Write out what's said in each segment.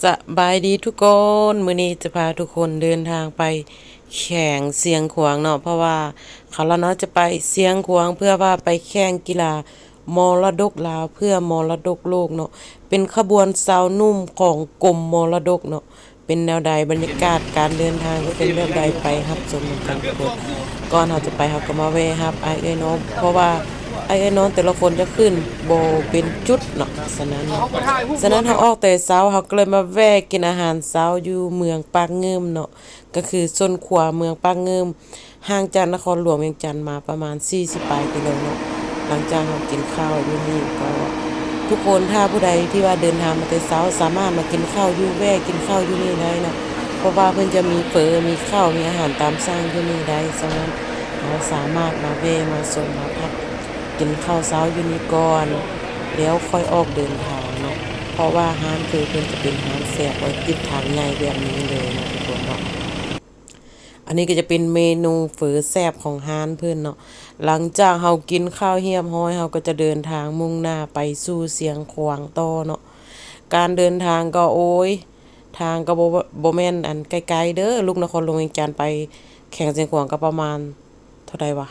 สบายดีทุกคนมื้อนี้จะพาทุกคนเดินทางไปแข่งเสียงขวางเนาะเพราะว่าเขาแล้วเนาะจะไปเสียงขวางเพื่อว่าไปแข่งกีฬามรดกลาวเพื่อมรดกโลกเนาะเป็นขบวนสาวนุ่มของกรมมรดกเนาะเป็นแนวใดบรรยากาศการเดินทางเป็นแบบใดไปรับชมกันทุกคนก่อนเราจะไปเราก็มาแวะครับไอ้เอ้ยน้องเพราะว่าไอ้น้องแต่ละคนจะขึ้นโบเป็นจุดเนาะฉะนั้นเขาออกแต่เช้าเขาก็เลยมาแวะกินอาหารเช้าอยู่เมืองปากเงิมเนาะก็คือโซนขวาเมืองปากเงิมห่างจากนครหลวงเวียงจันทน์มาประมาณ40ปลายกิโลเนาะหลังจากเรากินข้าวอยู่นี่ก็ทุกคนถ้าผู้ใดที่ว่าเดินทางมาแต่เช้าสามารถมากินข้าวอยู่แวะกินข้าวอยู่นี่ได้เนาะเพราะว่าเพิ่นจะมีเฝอมีข้าวมีอาหารตามสั่งอยู่นี่ได้ฉะนั้นเราสามารถมาแวะมาชมมาพักกินข้าวเช้าอยู่นี่ก่อนแล้วค่อยออกเดินทางเนาะเพราะว่าร้านคือเพิ่นจะเป็นร้านแซ่บไว้ติดทางใหญ่แบบนี้เลยนะทุกคนเนาะอันนี้ก็จะเป็นเมนูเฝอแซ่บของร้านเพิ่นเนาะหลังจากเฮากินข้าวเรียบร้อยเฮาก็จะเดินทางมุ่งหน้าไปสู่เสียงขวางต่อเนาะการเดินทางก็โอ้ยทางก็บ่แม่นอันไกลๆเด้อลูกนครหลวงเวียงจันทน์ไปแข่งเสียงขวางก็ประมาณเท่าใดวะ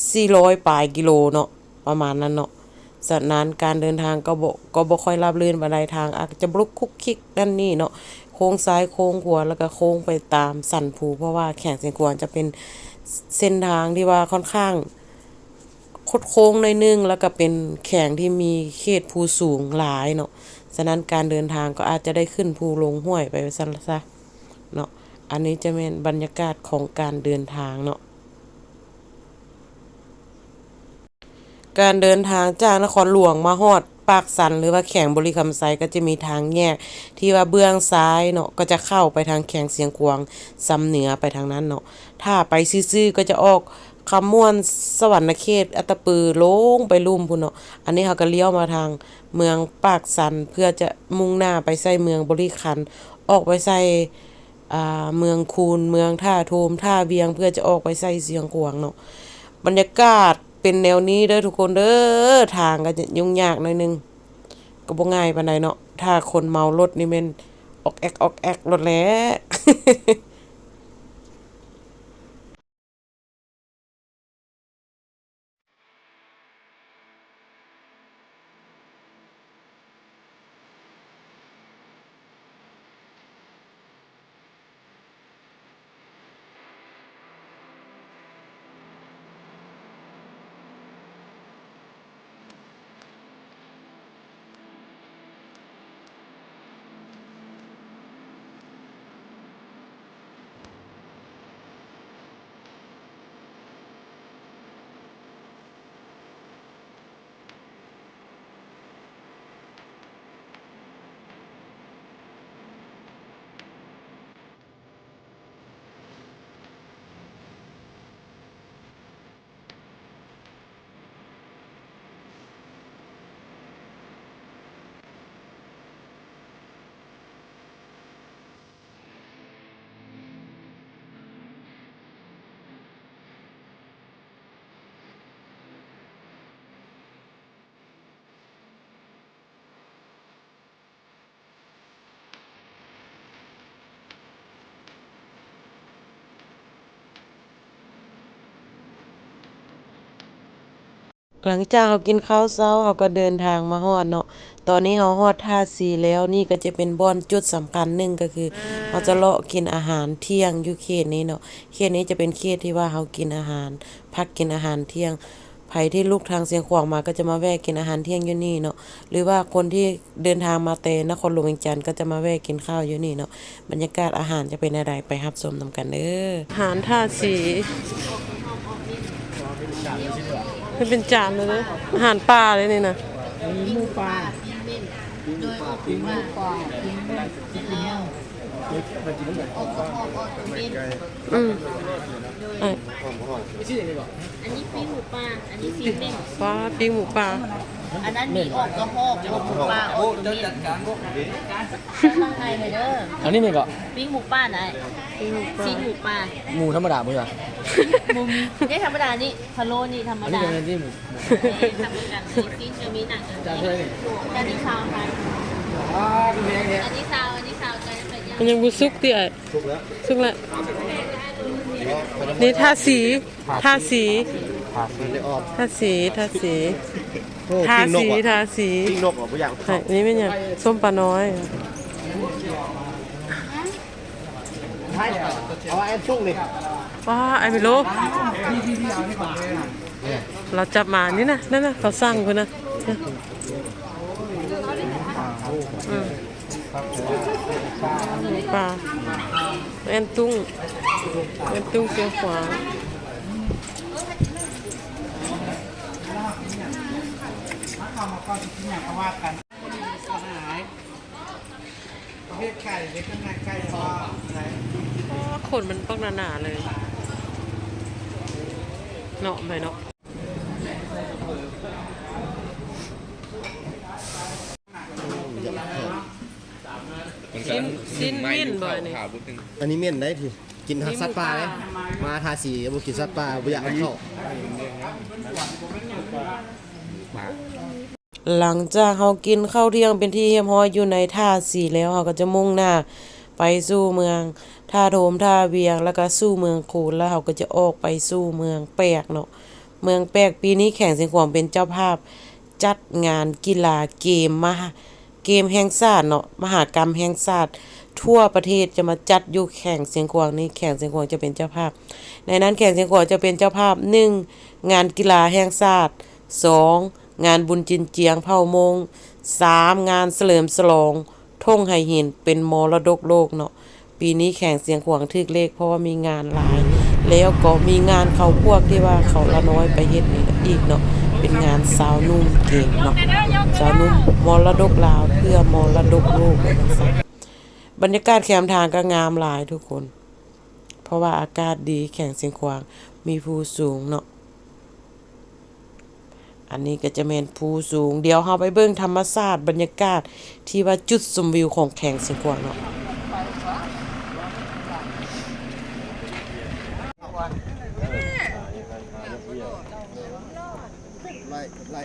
400ปลายกิโลเนาะประมาณนั้นเนาะฉะนั้นการเดินทางก็บ่ค่อยราบรื่นปานใดทางอาจจะบลุกคุกคิกนั่นนี่เนาะโค้งซ้ายโค้งขวาแล้วก็โค้งไปตามสันภูเพราะว่าแข่งเสียงขวางจะเป็นเส้นทางที่ว่าค่อนข้างคดโค้งหน่อยนึงแล้วก็เป็นแข่งที่มีเขตภูสูงหลายเนาะฉะนั้นการเดินทางก็อาจจะได้ขึ้นภูลงห้วยไปซะเนาะอันนี้จะเป็นบรรยากาศของการเดินทางเนาะ การเดินทางจากนครหลวงมาฮอดปากสันหรือว่าแข่งบริคำไซก็จะมีทางแยกที่ว่าเบื้องซ้ายเนาะก็จะเข้าไปทางแข่งเสียงกวางซำเหนือไปทางนั้นเนาะถ้าไปซื่อๆก็จะออกคำม่วนสวรรณเขตอัตตปือลงไปลุ่มพุ่นเนาะอันนี้เขาก็เลี้ยวมาทางเมืองปากสันเพื่อจะมุ่งหน้าไปใส่เมืองบริคันออกไปใส่เมืองคูนเมืองท่าโทมท่าเวียงเพื่อจะออกไปใส่เสียงกวางเนาะ บรรยากาศเป็นแนวนี้เด้อทุกคนเด้อทางก็จะยุ่งยากหน่อยนึงก็บ่ง่ายปานใดเนาะถ้าคนเมารถนี่แม่นออกแอกรถแหล้ว หลังจากเรากินข้าวเช้าเราก็เดินทางมาฮอดเนาะตอนนี้เราฮอดท่าสีแล้วนี่ก็จะเป็นบ่อนจุดสำคัญหนึ่งก็คือเราจะเลาะกินอาหารเที่ยงอยู่เขตนี้เนาะเขตนี้จะเป็นเขตที่ว่าเรากินอาหารพักกินอาหารเที่ยงไผที่ลูกทางเสียงขวางมาก็จะมาแวะกินอาหารเที่ยงอยู่นี่เนาะหรือว่าคนที่เดินทางมาแต่นครหลวงเวียงจันทน์ก็จะมาแวะกินข้าวอยู่นี่เนาะบรรยากาศอาหารจะเป็นอะไรไปรับชมนำกันเด้ออาหารท่าสีมันเป็นจานเลยนะอาหารป่าเลยนี่นะ มีหมูปลาโดยอบหมูปลาปิ้งแล้วอบเป็นอันนี้ปิ้งหมูปลาอันนี้ปิ้งเม่น ปลาปิ้งหมูปลา อันนั้นมีอกกระหอกอบหมูปลาอบตัวเม่นข้างในเลยเด้อ อันนี้มันก็ ปิ้งหมูปลาไหนปิ้งหมูปลา หมูธรรมดามั้ยล่ะ มูมีนี่ธรรมดานี่พะโล้นี่ธรรม อันนี้ ดา เป็นที่หมู ทำกันนี่ปิ้งจะมีหนัง จานเท่าไหร่ จานนี้ชาวไทย มันยังบ่สุกติอ้าย สุกแล้ว สุกแล้วนี่ทาสีทาสี มันได้ออก ทาสีทาสี โอ้ ทา ปิ้งน สี กอ่ะ ทาสี ปิ้งนกเหรอบ่อยาก ใช่นี่เป็นหยังส้มปลาน้อย เอาไอ้ชุ่งนี่ ว้าไอ้ไม่รู้เราจับมานี่นะนั่นนะเขาสั่งเพิ่นนะอืมปลาแอนตุ้งเสียงขวาง ประเภทไก่เล็กข้างในไก่ว่าอะไร ขนมันปักหนาๆเลยเนาะไปเนาะสิ้นมิ้นบ่อยนี่ อันนี้เม่นได้ทีกินสัตว์ป่าเลยมาทาสีบ่กินสัตว์ป่าบ่อยากให้เข้า หลังจากเฮากินข้าวเที่ยงเป็นที่เรียบร้อยอยู่ในท่าสีแล้วเฮาก็จะมุ่งหน้าไปสู่เมืองท่าโทมท่าเวียงแล้วก็สู่เมืองคูนแล้วเฮาก็จะออกไปสู่เมืองแปกเนาะเมืองแปกปีนี้แข่งเสียงขวางเป็นเจ้าภาพจัดงานกีฬาเกมแห่งชาติเนาะมหกรรมแห่งชาติทั่วประเทศจะมาจัดอยู่แข่งเสียงขวางนี้แข่งเสียงขวางจะเป็นเจ้าภาพในนั้นแข่งเสียงขวางจะเป็นเจ้าภาพ1งานกีฬาแห่งชาติ2งานบุญจินเจียงเผ่ามง3งานเฉลิมฉลองท่งไหหินเป็นมรดกโลกเนาะปีนี้แข่งเสียงขวางทึกเลขเพราะว่ามีงานหลายแล้วก็มีงานเขาพวกที่ว่าเขาละน้อยไปเฮ็ดนี่อีกเนาะเป็นงานสาวนุ่มเก่งเนาะสาวนุ่มมรดกลาวเพื่อมรดกโลกว่าจังซั่นบรรยากาศแคมทางก็งามหลายทุกคนเพราะว่าอากาศดีแข่งเสียงขวางมีภูสูงเนาะอันนี้ก็จะเป็นภูสูงเดี๋ยวเราไปเบิ่งธรรมชาติบรรยากาศที่ว่าจุดชมวิวของแข่งเสียงขวางเนาะ ไล่ไล่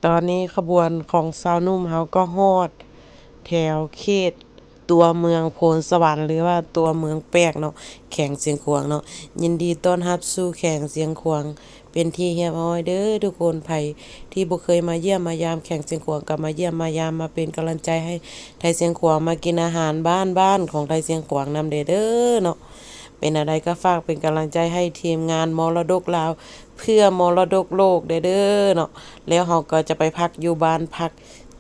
ตอนนี้ขบวนของสาวนุ่มเขาก็ฮอดแถวเขตตัวเมืองโพนสวรรค์หรือว่าตัวเมืองแปกเนาะแข่งเสียงขวางเนาะยินดีต้อนรับสู่แข่งเสียงขวางเป็นที่เรียบร้อยเด้อทุกคนไผที่บ่เคยมาเยี่ยมมายามแข่งเสียงขวางก็มาเยี่ยมมายามมาเป็นกำลังใจให้ไทยเสียงขวางมากินอาหารบ้านของไทยเสียงขวางนำเด้อเนาะเป็นอะไรก็ฝากเป็นกำลังใจให้ทีมงานมรดกลาวเพื่อมรดกโลกเด้อเนาะแล้วเราก็จะไปพักอยู่บ้านพัก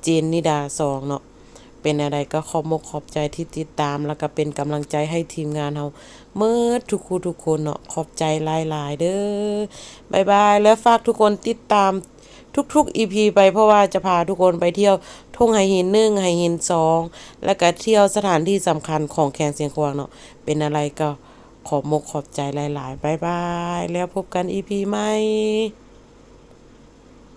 เจนนิดา2เนาะเป็นอะไรก็ขอบมกขอบใจที่ติดตามแล้วก็เป็นกำลังใจให้ทีมงานเราเมื่อทุกคู่ทุกคนเนาะขอบใจหลายๆเด้อบายบายแล้วฝากทุกคนติดตามทุกๆ EP ไปเพราะว่าจะพาทุกคนไปเที่ยวทุ่งไหหิน1ไหหิน2แล้วก็เที่ยวสถานที่สำคัญของแข่งเสียงขวางเนาะเป็นอะไรก็ขอบมกขอบใจหลายๆบายบายแล้วพบกัน EP ใหม่